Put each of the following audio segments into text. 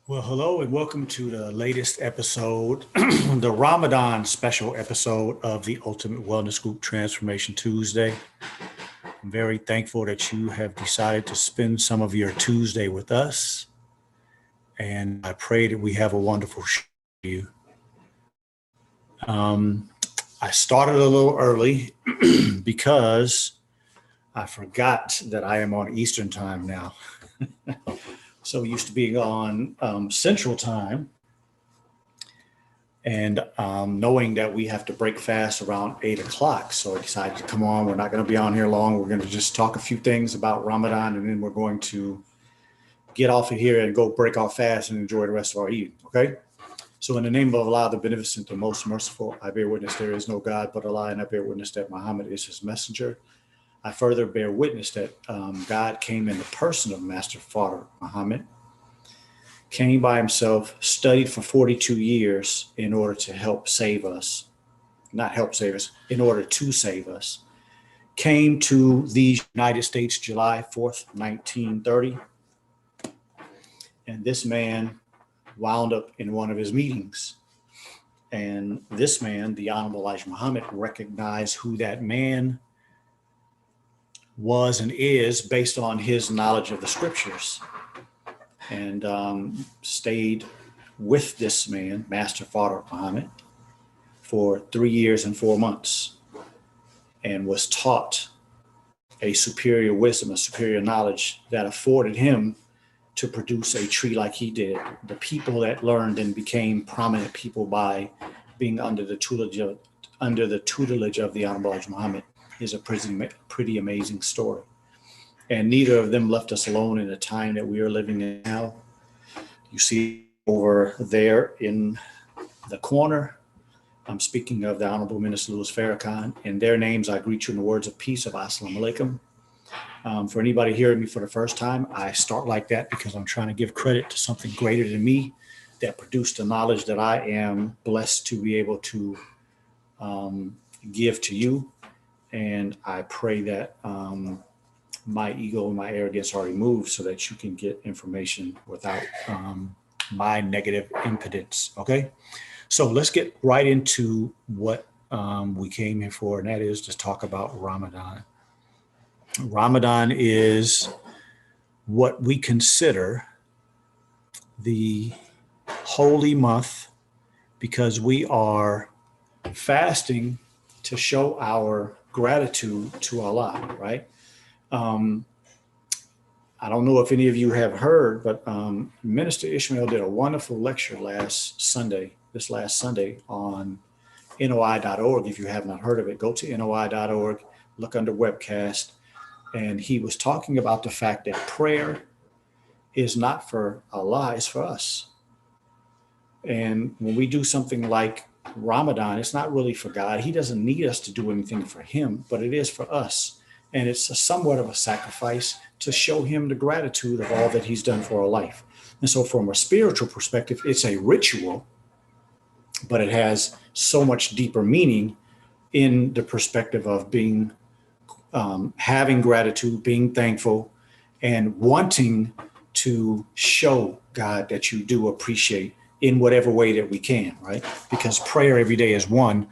Well, hello and welcome to the latest episode, the Ramadan special episode of the Ultimate Wellness Group Transformation Tuesday. I'm very thankful that you have decided to spend some of your Tuesday with us, and I pray that we have a wonderful show for you. Um, I started a little early because I forgot that I am on Eastern time now. So used to being on Central time, and knowing that we have to break fast around 8 o'clock. So I decided to come on. We're not going to be on here long. We're going to just talk a few things about Ramadan, and then we're going to get off of here and go break our fast and enjoy the rest of our evening. Okay. So in the name of Allah, the beneficent, the most merciful, I bear witness there is no God but Allah, and I bear witness that Muhammad is his messenger. I further bear witness that God came in the person of Master Father Muhammad, came by himself, studied for 42 years in order to help save us, not help save us, in order to save us, came to the United States July 4th, 1930. And this man wound up in one of his meetings. And this man, the Honorable Elijah Muhammad, recognized who that man was and is based on his knowledge of the scriptures, and stayed with this man, Master Father Muhammad, for 3 years and 4 months, and was taught a superior wisdom, a superior knowledge that afforded him to produce a tree like he did. The people that learned and became prominent people by being under the tutelage of the Honorable Elijah Muhammad is a pretty amazing story. And neither of them left us alone in the time that we are living in now. You see over there in the corner, I'm speaking of the Honorable Minister Louis Farrakhan. In their names, I greet you in the words of peace of Assalamu alaikum. For anybody hearing me for the first time, I start like that because I'm trying to give credit to something greater than me that produced the knowledge that I am blessed to be able to give to you. And I pray that my ego and my arrogance are removed so that you can get information without my negative impedance. Okay. So let's get right into what we came here for, and that is to talk about Ramadan. Ramadan is what we consider the holy month because we are fasting to show our gratitude to Allah, right? I don't know if any of you have heard, but Minister Ishmael did a wonderful lecture this last Sunday on NOI.org. If you have not heard of it, go to NOI.org, look under webcast. And he was talking about the fact that prayer is not for Allah, it's for us. And when we do something like Ramadan, it's not really for God. He doesn't need us to do anything for him, but it is for us. And it's somewhat of a sacrifice to show him the gratitude of all that he's done for our life. And so from a spiritual perspective, it's a ritual, but it has so much deeper meaning in the perspective of being, having gratitude, being thankful, and wanting to show God that you do appreciate in whatever way that we can, right? Because prayer every day is one.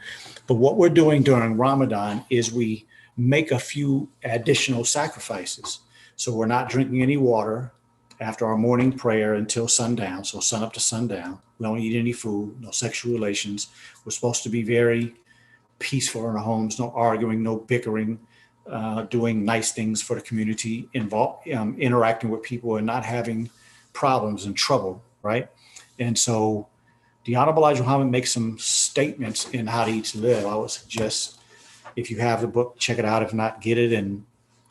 But what we're doing during Ramadan is we make a few additional sacrifices. So we're not drinking any water after our morning prayer until sundown. So sun up to sundown. We don't eat any food, no sexual relations. We're supposed to be very peaceful in our homes, no arguing, no bickering, doing nice things for the community, interacting with people and not having problems and trouble, right? And so the Honorable Elijah Muhammad makes some statements in How to Eat to Live. I would suggest, if you have the book, check it out. If not, get it and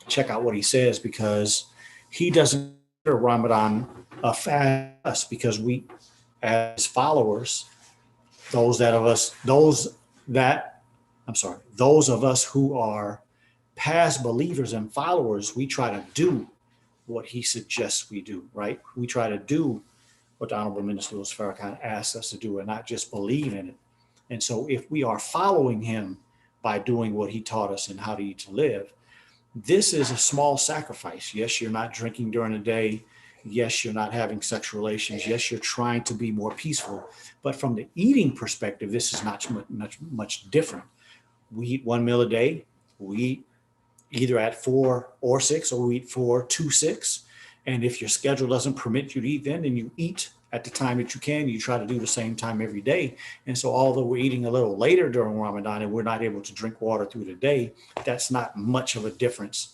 check out what he says, because he doesn't consider Ramadan a fast, because we, as followers, those of us who are past believers and followers, we try to do what he suggests we do, right? We try to do what the Honorable Minister Louis Farrakhan asks us to do and not just believe in it. And so if we are following him by doing what he taught us in How to Eat to Live, this is a small sacrifice. Yes, you're not drinking during the day. Yes, you're not having sexual relations. Yes, you're trying to be more peaceful. But from the eating perspective, this is not much different. We eat one meal a day. We eat either at 4 or 6, or we eat 4 to 6. And if your schedule doesn't permit you to eat then you eat at the time that you can. You try to do the same time every day. And so although we're eating a little later during Ramadan and we're not able to drink water through the day, that's not much of a difference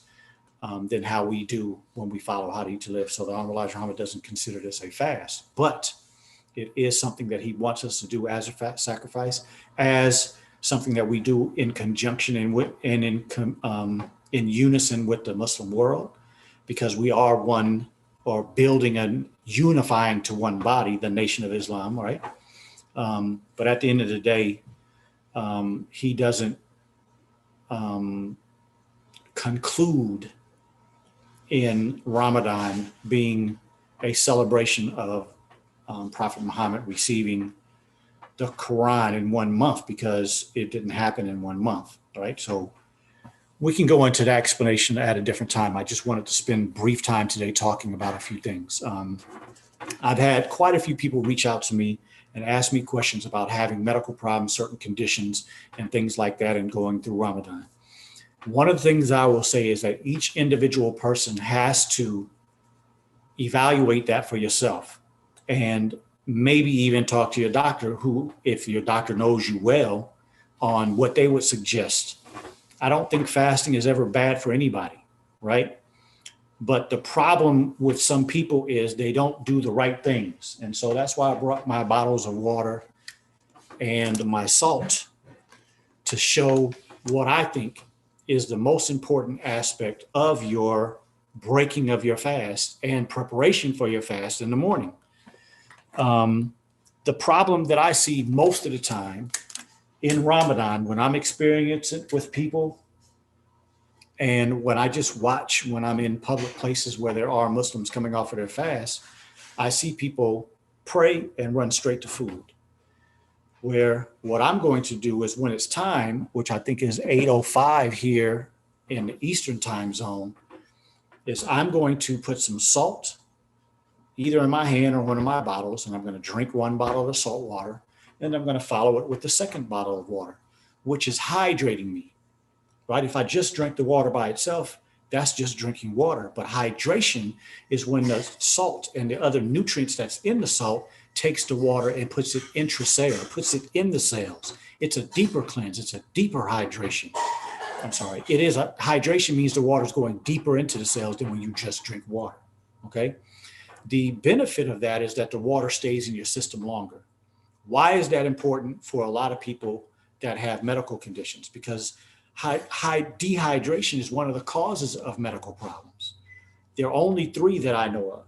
than how we do when we follow How to Eat to Live. So the Honorable Elijah Muhammad doesn't consider this a fast, but it is something that he wants us to do as a fast sacrifice, as something that we do in conjunction and in unison with the Muslim world, because we are one, or building and unifying to one body, the Nation of Islam, right? But at the end of the day, he doesn't conclude in Ramadan being a celebration of Prophet Muhammad receiving the Quran in 1 month, because it didn't happen in 1 month, right? So we can go into that explanation at a different time. I just wanted to spend brief time today talking about a few things. I've had quite a few people reach out to me and ask me questions about having medical problems, certain conditions, and things like that, and going through Ramadan. One of the things I will say is that each individual person has to evaluate that for yourself, and maybe even talk to your doctor, who, if your doctor knows you well, on what they would suggest. I don't think fasting is ever bad for anybody, right? But the problem with some people is they don't do the right things. And so that's why I brought my bottles of water and my salt, to show what I think is the most important aspect of your breaking of your fast and preparation for your fast in the morning. The problem that I see most of the time in Ramadan, when I'm experiencing it with people, and when I just watch, when I'm in public places where there are Muslims coming off of their fast, I see people pray and run straight to food. Where what I'm going to do is, when it's time, which I think is 8:05 here in the Eastern time zone, is I'm going to put some salt either in my hand or one of my bottles, and I'm going to drink one bottle of the salt water, and I'm going to follow it with the second bottle of water, which is hydrating me, right? If I just drink the water by itself, that's just drinking water. But hydration is when the salt and the other nutrients that's in the salt takes the water and puts it intracellular, puts it in the cells. It's a deeper cleanse. It's a deeper hydration. I'm sorry. It is a hydration, means the water is going deeper into the cells than when you just drink water. Okay. The benefit of that is that the water stays in your system longer. Why is that important for a lot of people that have medical conditions? Because high dehydration is one of the causes of medical problems. There are only 3 that I know of.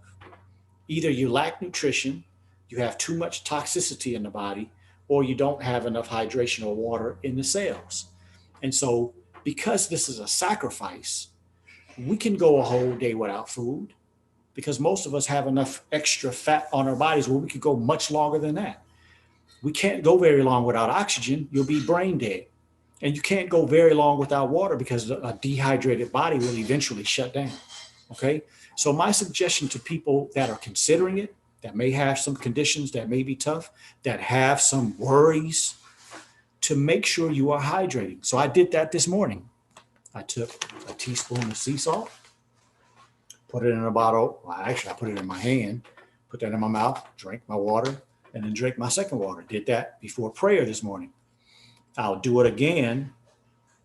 Either you lack nutrition, you have too much toxicity in the body, or you don't have enough hydration or water in the cells. And so, because this is a sacrifice, we can go a whole day without food, because most of us have enough extra fat on our bodies where we could go much longer than that. We can't go very long without oxygen. You'll be brain dead. And you can't go very long without water, because a dehydrated body will eventually shut down. Okay. So my suggestion to people that are considering it, that may have some conditions that may be tough, that have some worries, to make sure you are hydrating. So I did that this morning. I took a teaspoon of sea salt, put it in a bottle. Well, actually, I put it in my hand, put that in my mouth, drank my water, and then drank my second water. Did that before prayer this morning. I'll do it again.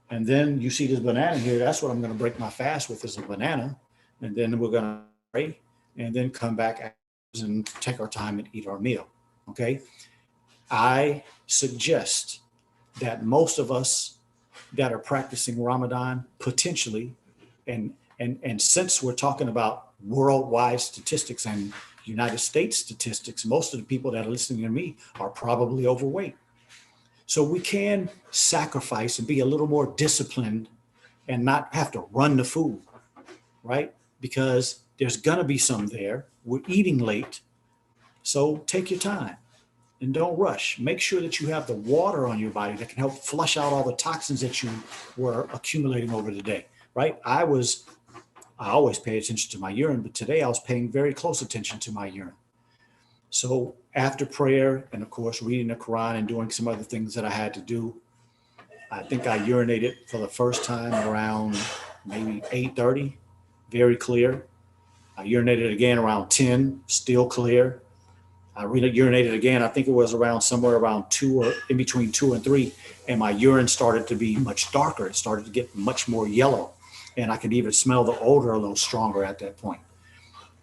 And then you see this banana here. That's what I'm going to break my fast with, is a banana. And then we're going to pray and then come back and take our time and eat our meal. Okay. I suggest that most of us that are practicing Ramadan potentially, and since we're talking about worldwide statistics and United States statistics, most of the people that are listening to me are probably overweight. So we can sacrifice and be a little more disciplined and not have to run the food, right? Because there's going to be some there. We're eating late. So take your time and don't rush. Make sure that you have the water on your body that can help flush out all the toxins that you were accumulating over the day, right? I was I always pay attention to my urine, but today I was paying very close attention to my urine. So after prayer and of course reading the Quran and doing some other things that I had to do, I think I urinated for the first time around maybe 8:30, very clear. I urinated again around 10, still clear. I urinated again. I think it was around somewhere around 2 or in between 2 and 3. And my urine started to be much darker. It started to get much more yellow. And I could even smell the odor a little stronger at that point.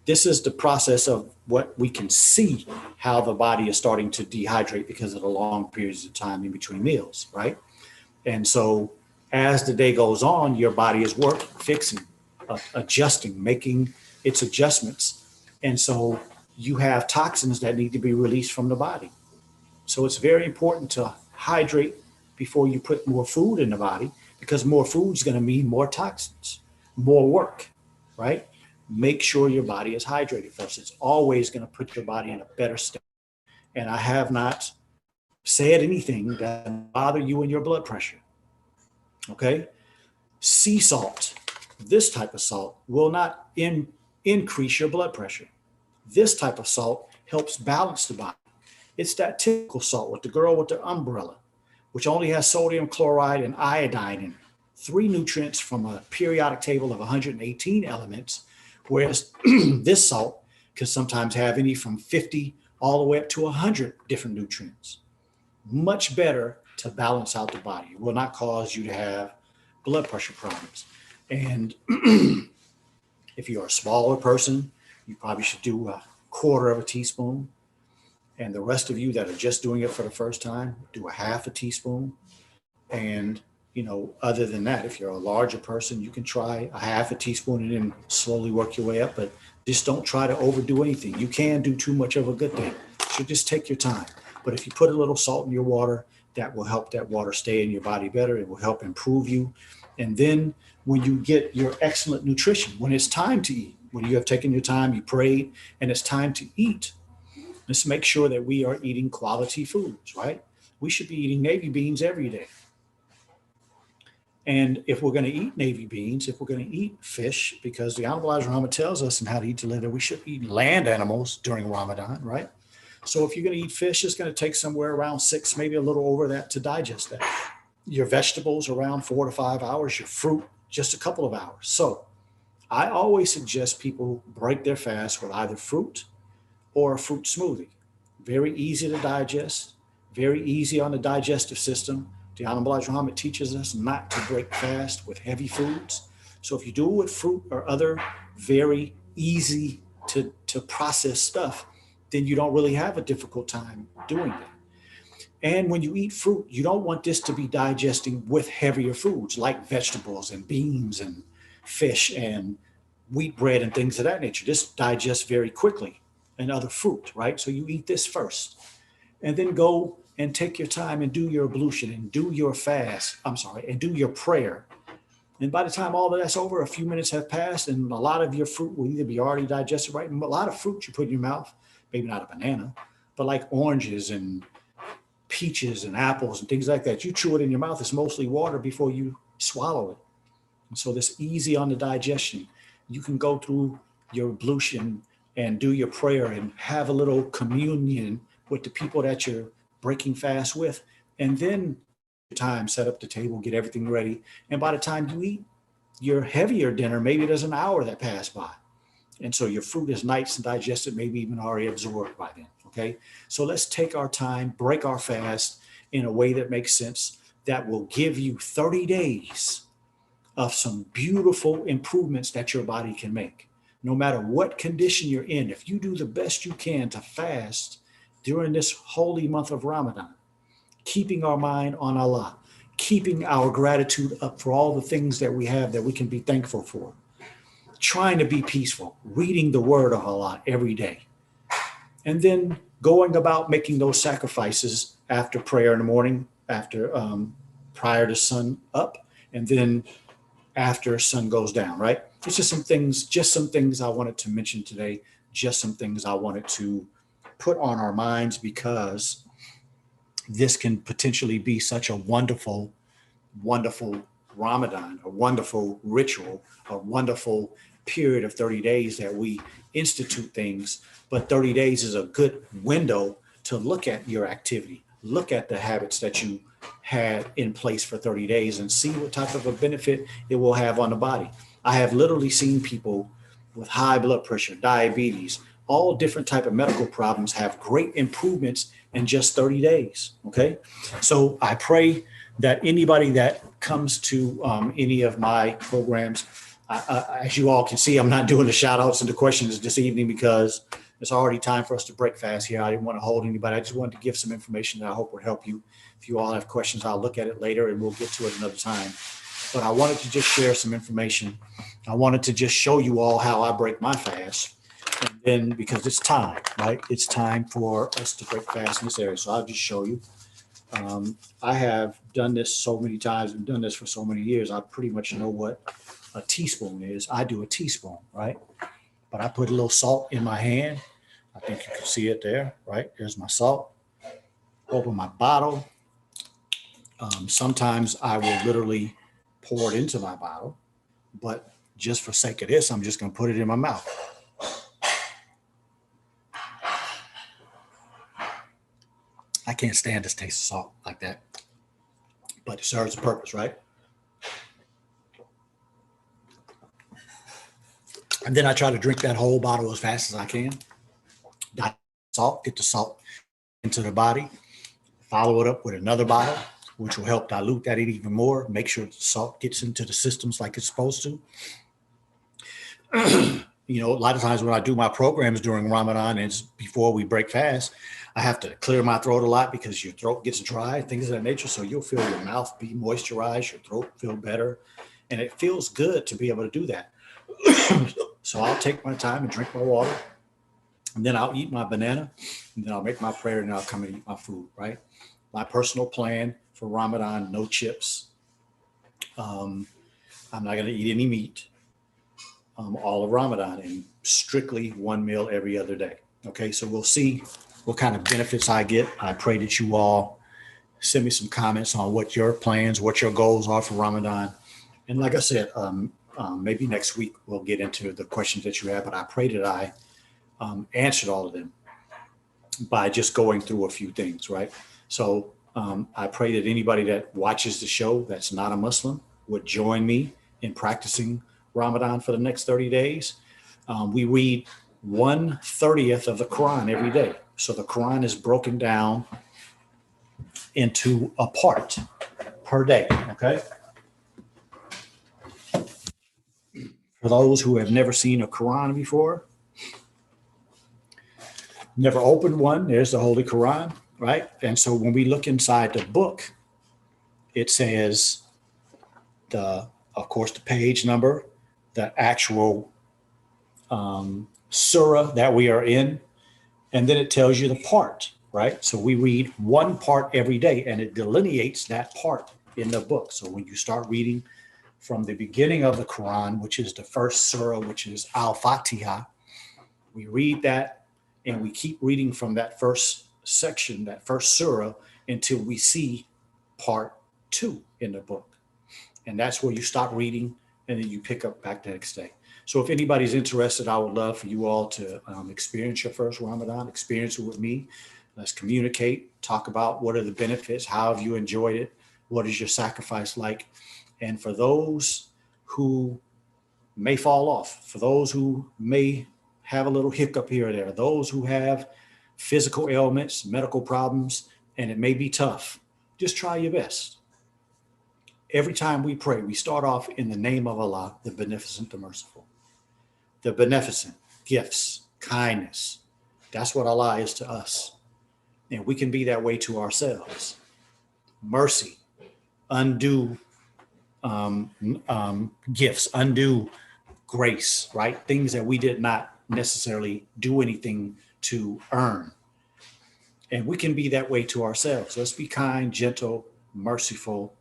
This is the process of what we can see how the body is starting to dehydrate because of the long periods of time in between meals, right? And so as the day goes on, your body is working, fixing, adjusting, making its adjustments. And so you have toxins that need to be released from the body. So it's very important to hydrate before you put more food in the body, because more food is going to mean more toxins, more work, right? Make sure your body is hydrated first. It's always going to put your body in a better state. And I have not said anything that bother you and your blood pressure. Okay? Sea salt, this type of salt will not increase your blood pressure. This type of salt helps balance the body. It's that typical salt with the girl with the umbrella, which only has sodium chloride and iodine in it. 3 nutrients from a periodic table of 118 elements, whereas this salt can sometimes have any from 50 all the way up to 100 different nutrients. Much better to balance out the body. It will not cause you to have blood pressure problems. And if you're a smaller person, you probably should do a quarter of a teaspoon. And the rest of you that are just doing it for the first time, do a half a teaspoon. And, other than that, if you're a larger person, you can try a half a teaspoon and then slowly work your way up. But just don't try to overdo anything. You can do too much of a good thing. So just take your time. But if you put a little salt in your water, that will help that water stay in your body better. It will help improve you. And then when you get your excellent nutrition, when it's time to eat, when you have taken your time, you prayed, and it's time to eat, let's make sure that we are eating quality foods, right? We should be eating navy beans every day. And if we're going to eat navy beans, if we're going to eat fish, because the Honorable Elijah Muhammad tells us in How to Eat to Live that we should eat land animals during Ramadan, right? So if you're going to eat fish, it's going to take somewhere around 6, maybe a little over that to digest that. Your vegetables around 4 to 5 hours, your fruit just a couple of hours. So I always suggest people break their fast with either fruit or a fruit smoothie. Very easy to digest, very easy on the digestive system. The Honorable Elijah Muhammad teaches us not to break fast with heavy foods. So if you do it with fruit or other very easy to process stuff, then you don't really have a difficult time doing that. And when you eat fruit, you don't want this to be digesting with heavier foods like vegetables and beans and fish and wheat bread and things of that nature. This digests very quickly, and other fruit, right? So you eat this first and then go and take your time and do your ablution and do your fast. And do your prayer. And by the time all of that's over, a few minutes have passed and a lot of your fruit will either be already digested, right? And a lot of fruit you put in your mouth, maybe not a banana, but like oranges and peaches and apples and things like that. You chew it in your mouth, it's mostly water before you swallow it. And so this easy on the digestion. You can go through your ablution and do your prayer and have a little communion with the people that you're breaking fast with. And then time, set up the table, get everything ready. And by the time you eat your heavier dinner, maybe there's an hour that passed by. And so your fruit is nice and digested, maybe even already absorbed by then. Okay. So let's take our time, break our fast in a way that makes sense, that will give you 30 days of some beautiful improvements that your body can make. No matter what condition you're in, if you do the best you can to fast during this holy month of Ramadan, keeping our mind on Allah, keeping our gratitude up for all the things that we have that we can be thankful for, trying to be peaceful, reading the word of Allah every day, and then going about making those sacrifices after prayer in the morning, after prior to sun up, and then after sun goes down, right? It's just some things I wanted to mention today, just some things I wanted to put on our minds, because this can potentially be such a wonderful, wonderful Ramadan, a wonderful ritual, a wonderful period of 30 days that we institute things, but 30 days is a good window to look at your activity, look at the habits that you had in place for 30 days and see what type of a benefit it will have on the body. I have literally seen people with high blood pressure, diabetes, all different type of medical problems have great improvements in just 30 days. Okay. So I pray that anybody that comes to any of my programs, as you all can see, I'm not doing the shout outs and the questions this evening because it's already time for us to break fast here. I didn't want to hold anybody. I just wanted to give some information that I hope will help you. If you all have questions, I'll look at it later and we'll get to it another time. But I wanted to just share some information. I wanted to just show you all how I break my fast. And then because it's time, right? It's time for us to break fast in this area. So I'll just show you. I have done this so many times and done this for so many years. I pretty much know what a teaspoon is. I do a teaspoon, right? But I put a little salt in my hand. I think you can see it there, right? There's my salt. Open my bottle. Sometimes I will literally pour it into my bottle, but just for sake of this, I'm just going to put it in my mouth. I can't stand this taste of salt like that, but it serves a purpose, right? And then I try to drink that whole bottle as fast as I can. Get the salt into the body, follow it up with another bottle, which will help dilute that even more, make sure the salt gets into the systems like it's supposed to. You know, a lot of times when I do my programs during Ramadan and it's before we break fast, I have to clear my throat a lot because your throat gets dry, things of that nature. So you'll feel your mouth be moisturized, your throat feel better. And it feels good to be able to do that. So I'll take my time and drink my water. And then I'll eat my banana. And then I'll make my prayer and I'll come and eat my food, right? My personal plan for Ramadan, no chips. I'm not going to eat any meat all of Ramadan and strictly one meal every other day. Okay, so we'll see what kind of benefits I get. I pray that you all send me some comments on what your plans, what your goals are for Ramadan. And like I said, maybe next week we'll get into the questions that you have, but I pray that I answered all of them by just going through a few things, right? So I pray that anybody that watches the show that's not a Muslim would join me in practicing Ramadan for the next 30 days. We read 1/30 of the Quran every day. So the Quran is broken down into a part per day, okay? For those who have never seen a Quran before, never opened one, there's the Holy Quran, right? And so when we look inside the book, it says of course, the page number, the actual surah that we are in, and then it tells you the part, right? So we read one part every day and it delineates that part in the book. So when you start reading from the beginning of the Quran, which is the first surah, which is Al-Fatiha, we read that and we keep reading from that first section, that first surah, until we see part 2 in the book. And that's where you stop reading and then you pick up back the next day. So if anybody's interested, I would love for you all to experience your first Ramadan, experience it with me. Let's communicate, talk about what are the benefits, how have you enjoyed it, what is your sacrifice like? And for those who may fall off, for those who may have a little hiccup here or there, those who have physical ailments, medical problems, and it may be tough, just try your best. Every time we pray, we start off in the name of Allah, the beneficent, the merciful. The beneficent, gifts, kindness. That's what Allah is to us. And we can be that way to ourselves. Mercy, undue gifts, undue grace, right? Things that we did not necessarily do anything to earn. And we can be that way to ourselves. Let's be kind, gentle, merciful,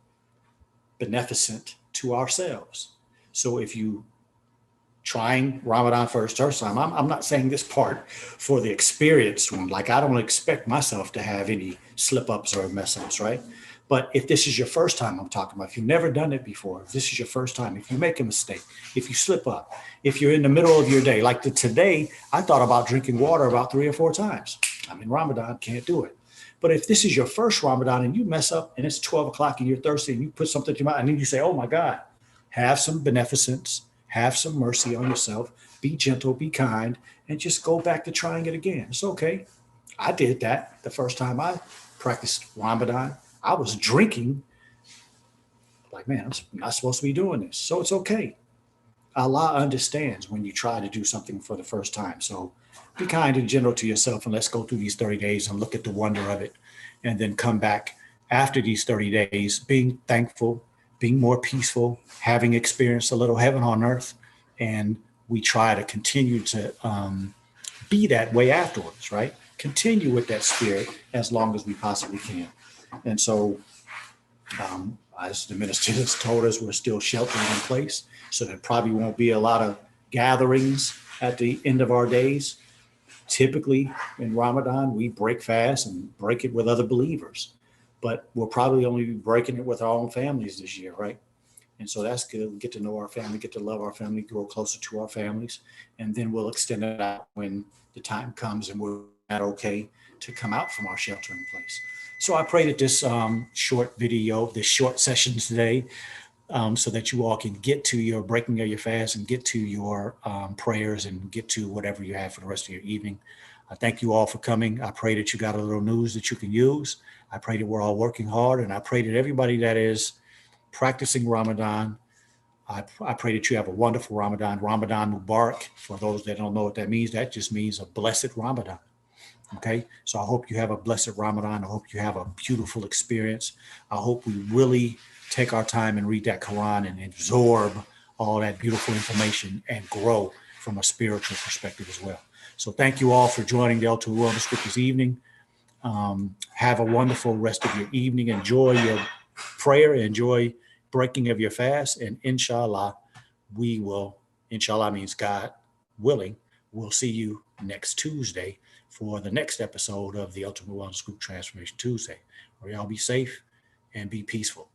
beneficent to ourselves. So if you trying Ramadan for the first time, I'm not saying this part for the experienced one. Like I don't expect myself to have any slip ups or mess ups, right? But if this is your first time I'm talking about, if you've never done it before, if this is your first time, if you make a mistake, if you slip up, if you're in the middle of your day, like today, I thought about drinking water about 3 or 4 times. I'm in Ramadan, can't do it. But if this is your first Ramadan and you mess up and it's 12 o'clock and you're thirsty and you put something to your mouth and then you say, oh my God, have some beneficence, have some mercy on yourself, be gentle, be kind, and just go back to trying it again. It's okay. I did that the first time I practiced Ramadan. I was drinking like, man, I'm not supposed to be doing this. So it's okay. Allah understands when you try to do something for the first time. So be kind and gentle to yourself, and let's go through these 30 days and look at the wonder of it, and then come back after these 30 days being thankful, being more peaceful, having experienced a little heaven on earth. And we try to continue to be that way afterwards, right? Continue with that spirit as long as we possibly can. And so, as the minister has told us, we're still sheltering in place. So there probably won't be a lot of gatherings at the end of our days. Typically in Ramadan, we break fast and break it with other believers, but we'll probably only be breaking it with our own families this year, right? And so that's good. We get to know our family, get to love our family, grow closer to our families, and then we'll extend it out when the time comes and we're not okay to come out from our shelter in place. So I pray that this short video, this short session today, so that you all can get to your breaking of your fast and get to your prayers and get to whatever you have for the rest of your evening. I thank you all for coming. I pray that you got a little news that you can use. I pray that we're all working hard, and I pray that everybody that is practicing Ramadan, I pray that you have a wonderful Ramadan. Ramadan Mubarak. For those that don't know what that just means a blessed Ramadan. Okay, so I hope you have a blessed Ramadan. I hope you have a beautiful experience. I hope we really take our time and read that Quran and absorb all that beautiful information and grow from a spiritual perspective as well. So thank you all for joining the Ultimate Wellness Group this evening. Have a wonderful rest of your evening. Enjoy your prayer. Enjoy breaking of your fast. And inshallah, we will, inshallah means God willing, we'll see you next Tuesday for the next episode of the Ultimate Wellness Group Transformation Tuesday, where y'all be safe and be peaceful.